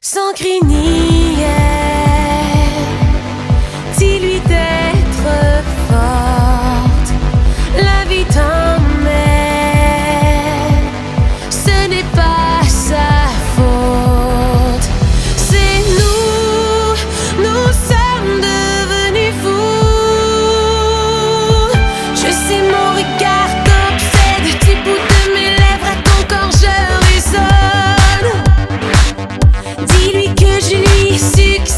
Sans cri ni haine, dis-lui d'être forte. La vie t'emmène, ce n'est pas sa faute. C'est nous sommes devenus fous. Je sais, mon regard t'obsède, du bout de mes lèvres à ton corps je résonne. Dis-lui que je lui succède.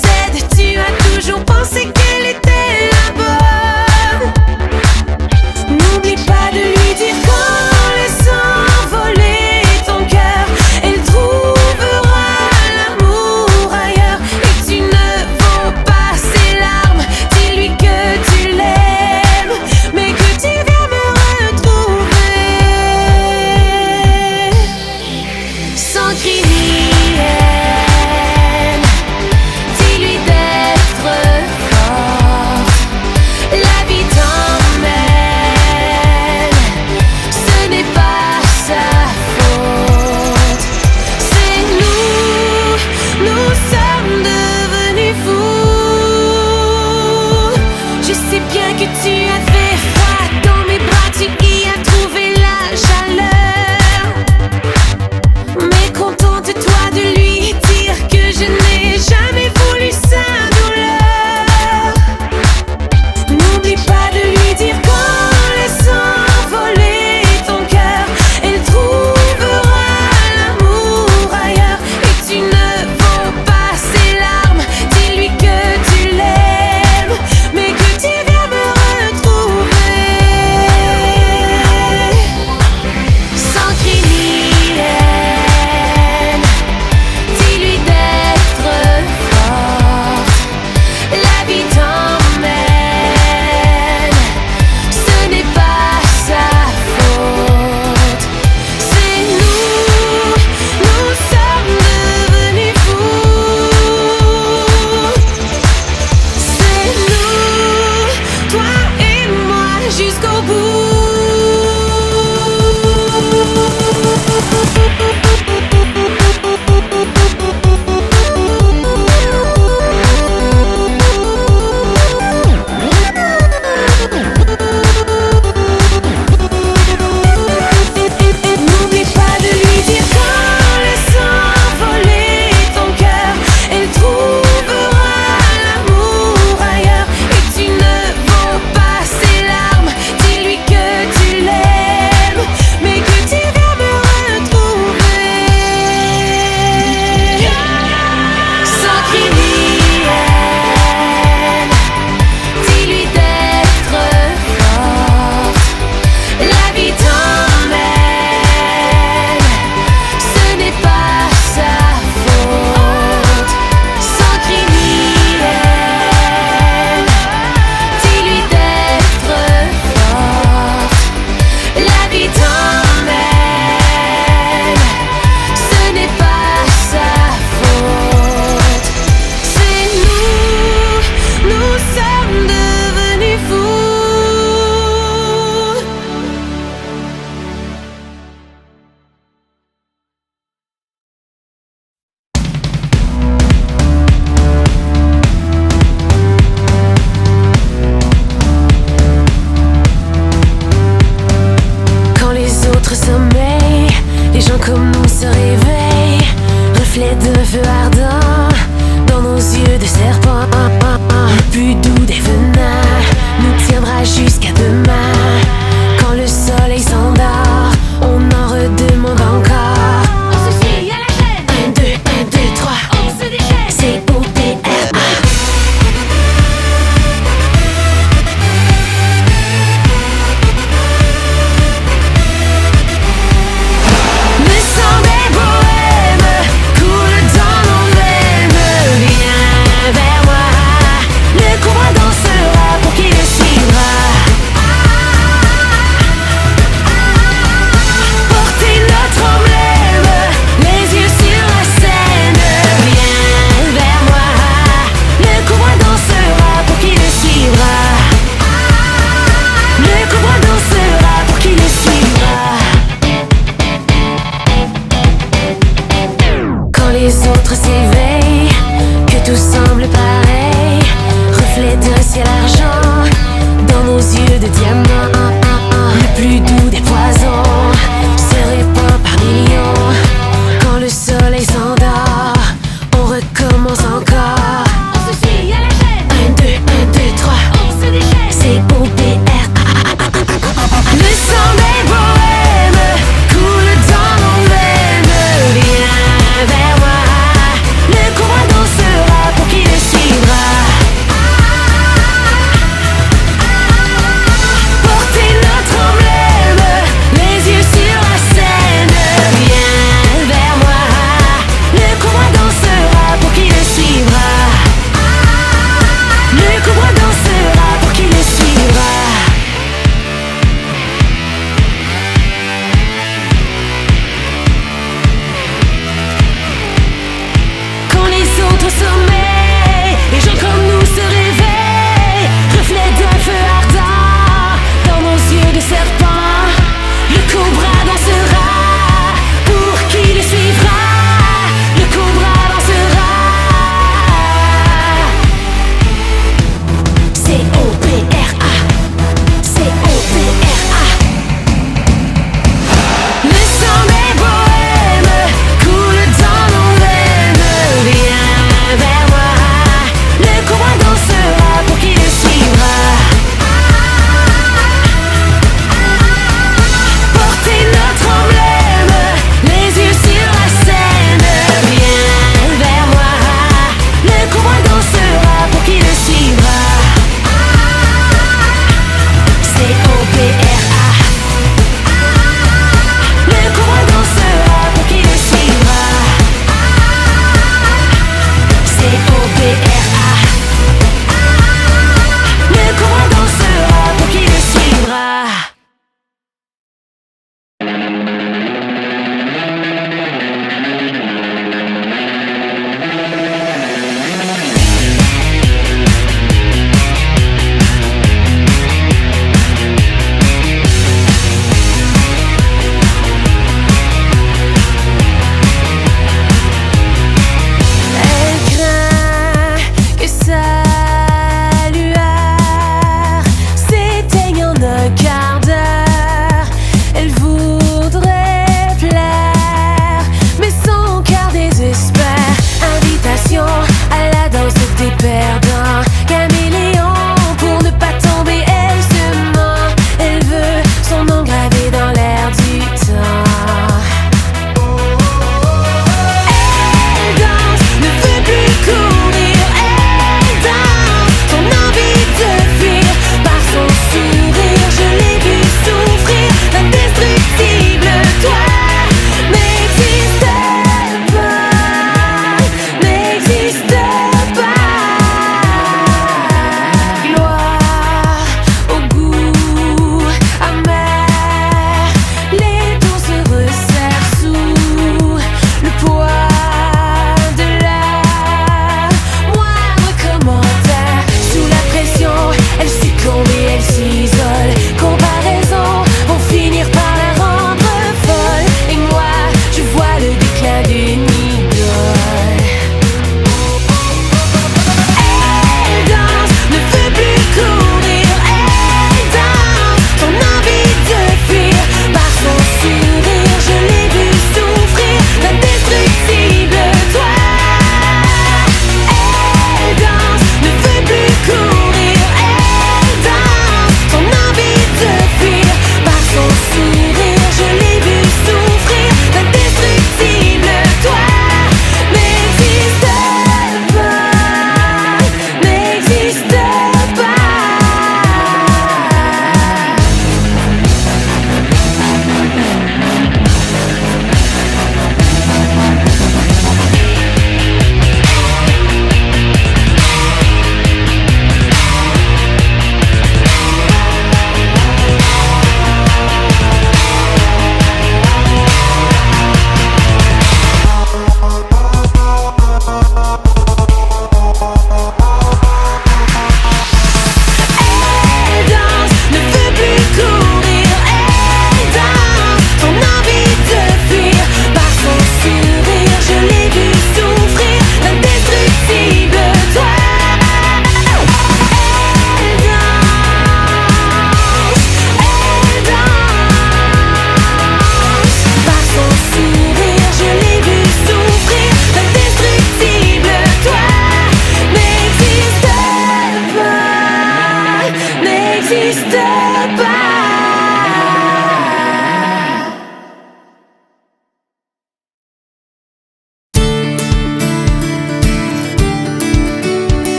ciel argent, dans nos yeux de diamants. Le plus doux des poisons se répand par millions. Quand le soleil s'endort, on recommence encore. On se suit à la chaîne. 1, 2, 1, 2, 3. On se déchaîne. C'est OPR. Le sang des bohèmes coule dans nos veines. Viens vers moi, le combat dansera pour qui le suivra.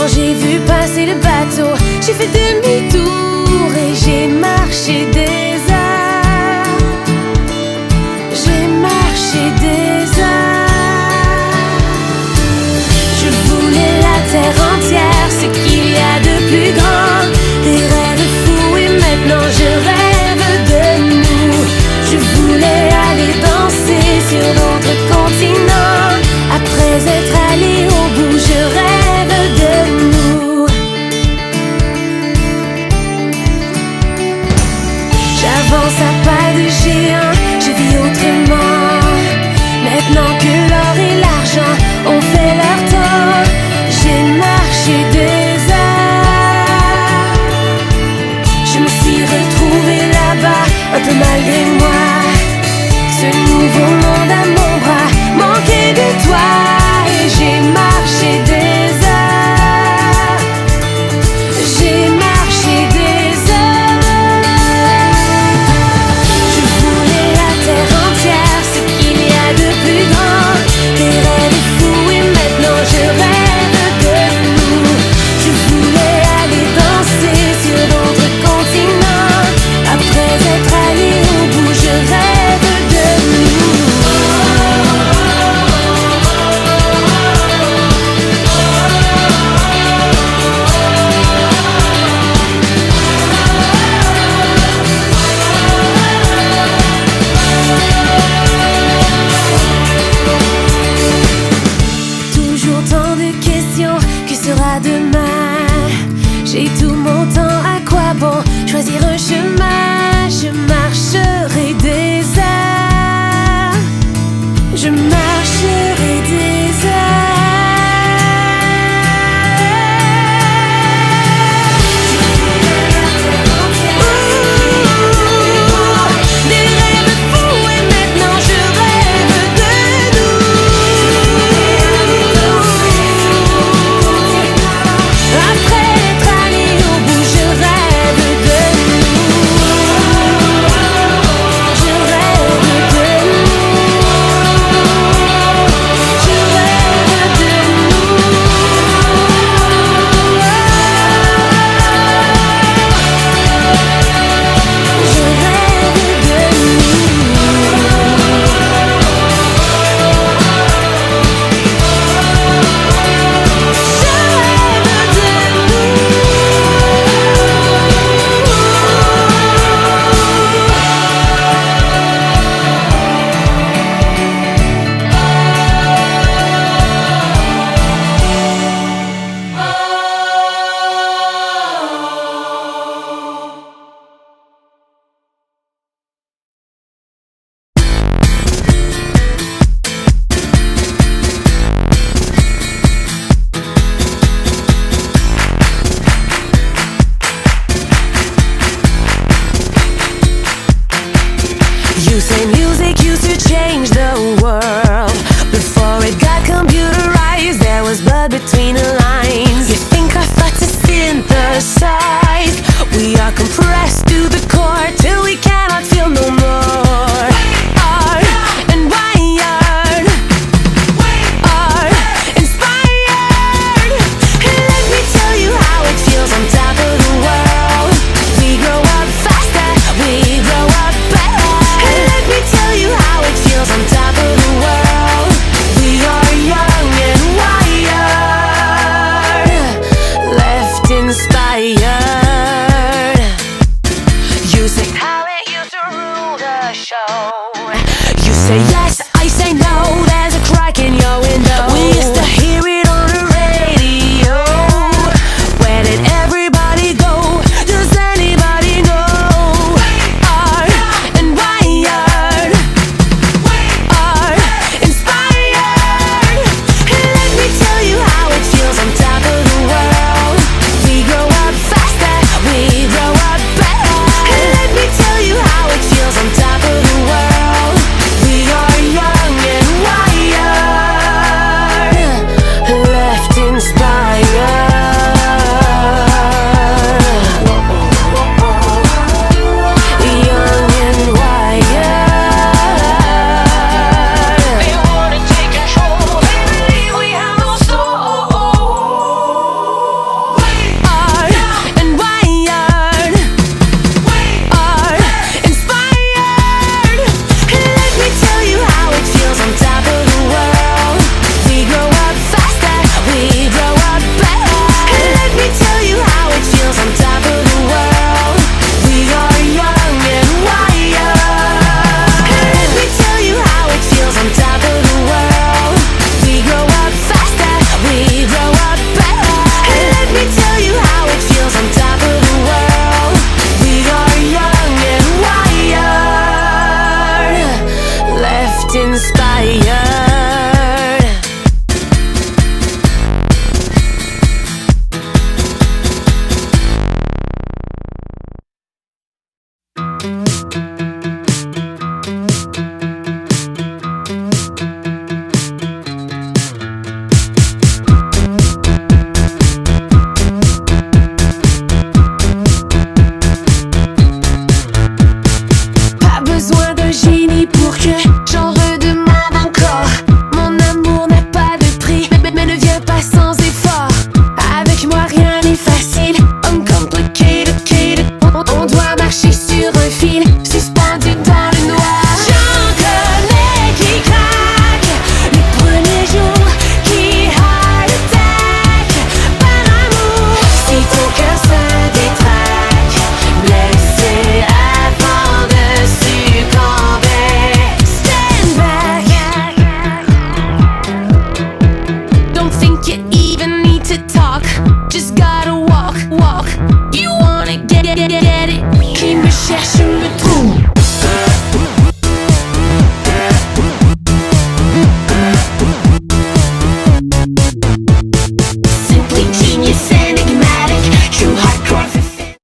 Quand j'ai vu passer le bateau, j'ai fait demi-tour et j'ai marché des heures. J'ai marché des heures. Je voulais la terre entière, ce qu'il y a de plus grand. Des rêves fous et maintenant je rêve de nous. Je voulais aller danser sur d'autres continents. Après être allé au bout, je rêve de nous. J'avance à pas de géant, je vis autrement. Maintenant que l'or et l'argent ont fait leur tour, j'ai marché des heures. Je me suis retrouvée là-bas, un peu malgré moi. Ce nouveau monde à mon bras manquait de toi. Et j'ai marché des heures. J'ai marché des heures. Je voulais la terre entière, ce qu'il y a de plus grand. Des rêves fous et maintenant je rêve de nous. Je voulais aller danser sur d'autres continents. Après être allé au bout, je rêve de nous. Toujours tant de questions, que sera demain? J'ai tout mon temps, à quoi bon choisir un chemin? Je marcherai des heures. Je marcherai des heures. Des rêves fous et maintenant je rêve de nous. Après être allé au bout, je rêve de nous. Je rêve de nous. Je rêve de nous. Je rêve de You say music used to change the world. Before it got computerized, there was blood between the lines. You think our thoughts are synthesized? We are compressed to the core till we cannot feel no more. Art and wired, art inspired. And let me tell you how it feels on top of the world. We grow up faster, we grow up better. And let me tell you how it feels on top of the world. We are young and wired, left inspired. You say talent used to rule the show. You say yes, I say no. There's a crack in your window. We used to hear it on the radio. Where did everybody go? Does anybody know? Art and wired, art inspired. And let me tell you how it feels on top of the world. We grow up faster, we grow up better. And let me tell you how it feels on top of the world. We are just gotta